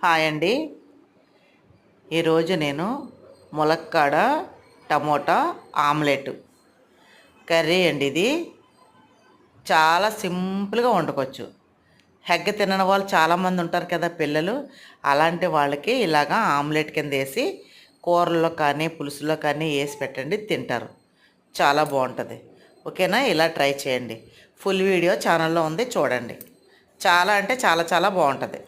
Hi అండి. ఈరోజు నేను ములక్కాడ టమోటా ఆమ్లెట్ కర్రీ అండి. ఇది చాలా సింపుల్గా వండుకోవచ్చు. హెగ్ తినని వాళ్ళు చాలామంది ఉంటారు కదా పిల్లలు. అలాంటి వాళ్ళకి ఇలాగా ఆమ్లెట్ కింద వేసి కూరల్లో కానీ పులుసులో కానీ వేసి పెట్టండి, తింటారు. చాలా బాగుంటుంది. ఓకేనా? ఇలా ట్రై చేయండి. ఫుల్ వీడియో ఛానల్లో ఉంది, చూడండి. చాలా అంటే చాలా చాలా బాగుంటుంది.